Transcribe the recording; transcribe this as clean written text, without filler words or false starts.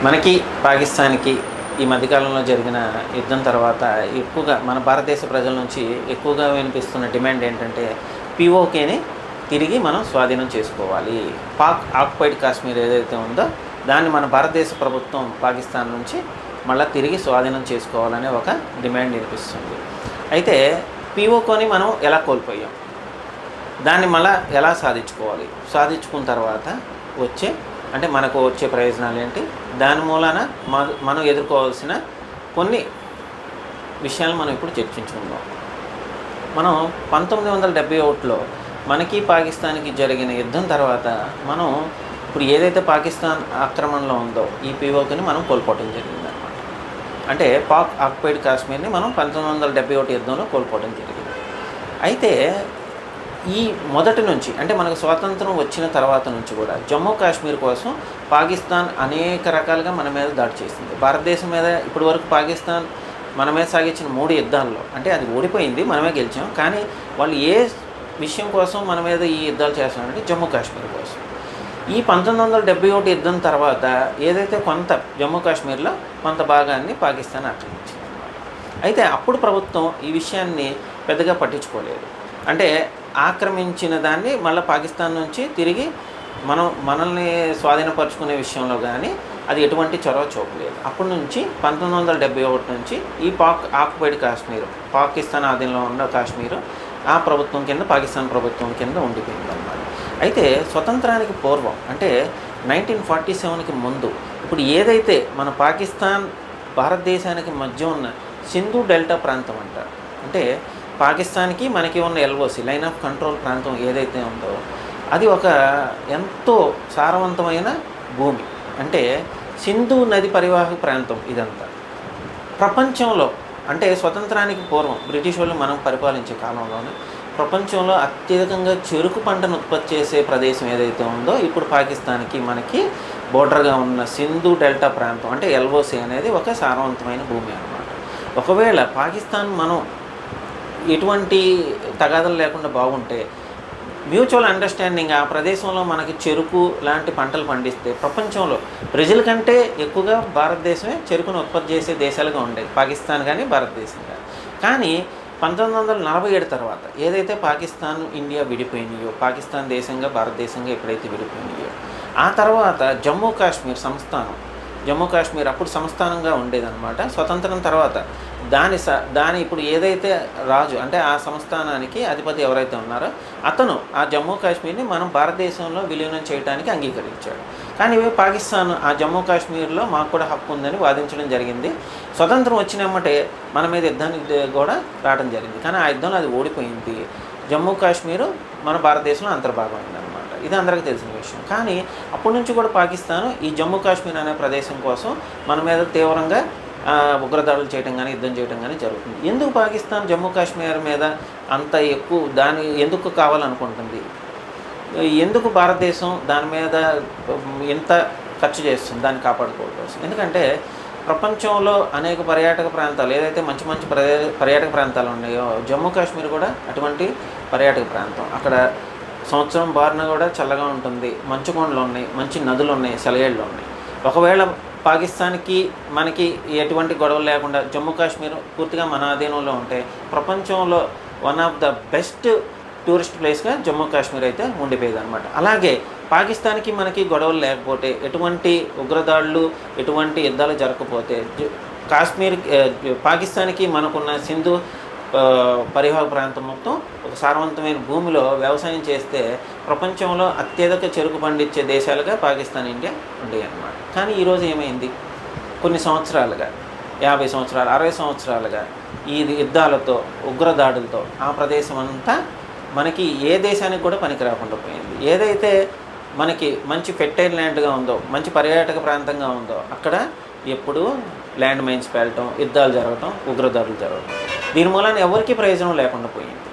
మనకి పాకిస్తాన్కి ఈ మధ్యకాలంలో జరిగిన యుద్ధం తర్వాత ఎక్కువగా మన భారతదేశ ప్రజల నుంచి ఎక్కువగా వినిపిస్తున్న డిమాండ్ ఏంటంటే పీఓకేని తిరిగి మనం స్వాధీనం చేసుకోవాలి. పాక్ ఆక్యుపైడ్ కాశ్మీర్ ఏదైతే ఉందో దాన్ని మన భారతదేశ ప్రభుత్వం పాకిస్తాన్ నుంచి మళ్ళీ తిరిగి స్వాధీనం చేసుకోవాలనే ఒక డిమాండ్ వినిపిస్తుంది. అయితే పీఓకేని మనం ఎలా కోల్పోయాం, దాన్ని మళ్ళీ ఎలా సాధించుకోవాలి, సాధించుకున్న తర్వాత మనకు వచ్చే ప్రయోజనాలు ఏంటి, దాని మూలాన మనం ఎదుర్కోవాల్సిన కొన్ని విషయాలు మనం ఇప్పుడు చర్చించుకుందాం. మనం 1971లో మనకి పాకిస్తాన్కి జరిగిన యుద్ధం తర్వాత మనం ఇప్పుడు ఏదైతే పాకిస్తాన్ ఆక్రమణలో ఉందో ఈ పీఓకేని మనం కోల్పోవడం జరిగిందనమాట. అంటే పాక్ ఆక్యుపైడ్ కాశ్మీర్ని మనం 1971 యుద్ధంలో కోల్పోవడం జరిగింది. అయితే ఈ మొదటి నుంచి అంటే మనకు స్వాతంత్రం వచ్చిన తర్వాత నుంచి కూడా జమ్మూ కాశ్మీర్ కోసం పాకిస్తాన్ అనేక రకాలుగా మన మీద దాడి చేసింది. భారతదేశం మీద ఇప్పటి వరకు పాకిస్తాన్ మన మీద సాగించిన 3 యుద్ధాల్లో అంటే అది ఓడిపోయింది, మనమే గెలిచాం. కానీ వాళ్ళు ఏ విషయం కోసం మన మీద ఈ యుద్ధాలు చేస్తున్నారంటే జమ్మూ కాశ్మీర్ కోసం. ఈ 1971 యుద్ధం తర్వాత ఏదైతే కొంత జమ్మూ కాశ్మీర్లో కొంత భాగాన్ని పాకిస్తాన్ ఆక్రమించింది. అయితే అప్పుడు ప్రభుత్వం ఈ విషయాన్ని పెద్దగా పట్టించుకోలేదు. అంటే ఆక్రమించిన దాన్ని మళ్ళీ పాకిస్తాన్ నుంచి తిరిగి మనల్ని స్వాధీనపరుచుకునే విషయంలో కానీ అది ఎటువంటి చొరవ చూపలేదు. అప్పటి నుంచి 1971 నుంచి ఈ పాక్ ఆక్యుపైడ్ కాశ్మీర్, పాకిస్తాన్ ఆధీనంలో ఉన్న కాశ్మీరు ఆ ప్రభుత్వం కింద, పాకిస్తాన్ ప్రభుత్వం కింద ఉండిపోయింది అన్నమాట. అయితే స్వతంత్రానికి పూర్వం అంటే 1947కి ముందు ఇప్పుడు ఏదైతే మన పాకిస్తాన్ భారతదేశానికి మధ్య ఉన్న సింధు డెల్టా ప్రాంతం అంటారు, అంటే పాకిస్తాన్కి మనకి ఉన్న ఎల్ఓసి లైన్ ఆఫ్ కంట్రోల్ ప్రాంతం ఏదైతే ఉందో అది ఒక ఎంతో సారవంతమైన భూమి. అంటే సింధు నది పరివాహక ప్రాంతం ఇదంతా ప్రపంచంలో అంటే స్వతంత్రానికి పూర్వం బ్రిటిష్ వాళ్ళు మనం పరిపాలించే కాలంలోనే ప్రపంచంలో అత్యధికంగా చెరుకు పంటను ఉత్పత్తి చేసే ప్రదేశం ఏదైతే ఉందో ఇప్పుడు పాకిస్తాన్కి మనకి బోర్డర్గా ఉన్న సింధు డెల్టా ప్రాంతం అంటే ఎల్ఓసి అనేది ఒక సారవంతమైన భూమి అన్నమాట. ఒకవేళ పాకిస్తాన్ మనం ఎటువంటి తగాదలు లేకుండా బాగుంటే మ్యూచువల్ అండర్స్టాండింగ్ ఆ ప్రదేశంలో మనకి చెరుకు లాంటి పంటలు పండిస్తే ప్రపంచంలో ప్రజల కంటే ఎక్కువగా భారతదేశమే చెరుకును ఉత్పత్తి చేసే దేశాలుగా ఉండేవి, పాకిస్తాన్ కానీ భారతదేశం కానీ. కానీ 1947 తర్వాత ఏదైతే పాకిస్తాన్ ఇండియా విడిపోయినాయో, పాకిస్తాన్ దేశంగా భారతదేశంగా ఎప్పుడైతే విడిపోయినాయో ఆ తర్వాత జమ్మూ కాశ్మీర్ సంస్థానం, జమ్మూ కాశ్మీర్ అప్పుడు సంస్థానంగా ఉండేదన్నమాట. స్వతంత్రం తర్వాత దాని ఇప్పుడు ఏదైతే రాజు అంటే ఆ సంస్థానానికి అధిపతి ఎవరైతే ఉన్నారో అతను ఆ జమ్మూ కాశ్మీర్ని మనం భారతదేశంలో విలీనం చేయడానికి అంగీకరించాడు. కానీ పాకిస్తాన్ ఆ జమ్మూ కాశ్మీర్లో మాకు కూడా హక్కు ఉందని వాదించడం జరిగింది. స్వతంత్రం వచ్చినమ్మటే మన మీద యుద్ధానికి కూడా రావడం జరిగింది. కానీ ఆ యుద్ధంలో అది ఓడిపోయింది. జమ్మూ కాశ్మీరు మన భారతదేశంలో అంతర్భాగం అయిందనమాట. ఇది అందరికీ తెలిసిన విషయం. కానీ అప్పటి నుంచి కూడా పాకిస్తాన్ ఈ జమ్మూ కాశ్మీర్ అనే ప్రదేశం కోసం మన మీద తీవ్రంగా ఉగ్రదాడులు చేయడం కానీ యుద్ధం చేయడం కానీ జరుగుతుంది. ఎందుకు పాకిస్తాన్ జమ్మూ కాశ్మీర్ మీద అంత ఎక్కువ దాని ఎందుకు కావాలనుకుంటుంది, ఎందుకు భారతదేశం దాని మీద ఎంత ఖర్చు చేస్తుంది దాన్ని కాపాడుకోవడం కోసం? ఎందుకంటే ప్రపంచంలో అనేక పర్యాటక ప్రాంతాలు ఏదైతే మంచి మంచి పర్యాటక ప్రాంతాలు ఉన్నాయో జమ్మూ కాశ్మీర్ కూడా అటువంటి పర్యాటక ప్రాంతం. అక్కడ సంవత్సరం బారిన కూడా చల్లగా ఉంటుంది, మంచు కొండలు ఉన్నాయి, మంచి నదులు ఉన్నాయి, సెలయేళ్ళు ఉన్నాయి. ఒకవేళ పాకిస్తాన్కి మనకి ఎటువంటి గొడవలు లేకుండా జమ్మూ కాశ్మీర్ పూర్తిగా మన ఆధీనంలో ఉంటే ప్రపంచంలో one of the best tourist ప్లేస్గా జమ్మూ కాశ్మీర్ అయితే ఉండిపోయేది అనమాట. అలాగే పాకిస్తాన్కి మనకి గొడవలు లేకపోతే, ఎటువంటి ఉగ్రదాడులు ఎటువంటి యుద్ధాలు జరగకపోతే పాకిస్తాన్కి మనకున్న సింధు పరివాహక ప్రాంతం మొత్తం ఒక సారవంతమైన భూమిలో వ్యవసాయం చేస్తే ప్రపంచంలో అత్యధిక చెరుకు పండించే దేశాలుగా పాకిస్తాన్, ఇండియా ఉండేవి అన్నమాట. కానీ ఈరోజు ఏమైంది, కొన్ని సంవత్సరాలుగా 50 సంవత్సరాలు 60 సంవత్సరాలుగా ఈ యుద్ధాలతో ఉగ్రదాడులతో ఆ ప్రదేశం అంతా మనకి ఏ దేశానికి కూడా పనికి రాకుండా పోయింది. ఏదైతే మనకి మంచి ఫెర్టైల్ ల్యాండ్గా ఉందో, మంచి పర్యాటక ప్రాంతంగా ఉందో అక్కడ ఎప్పుడూ ల్యాండ్ మైన్స్ పేలటం, యుద్ధాలు జరగటం, ఉగ్రదాడులు జరగటం, దీని మూలాన ఎవరికీ ప్రయోజనం లేకుండా పోయింది.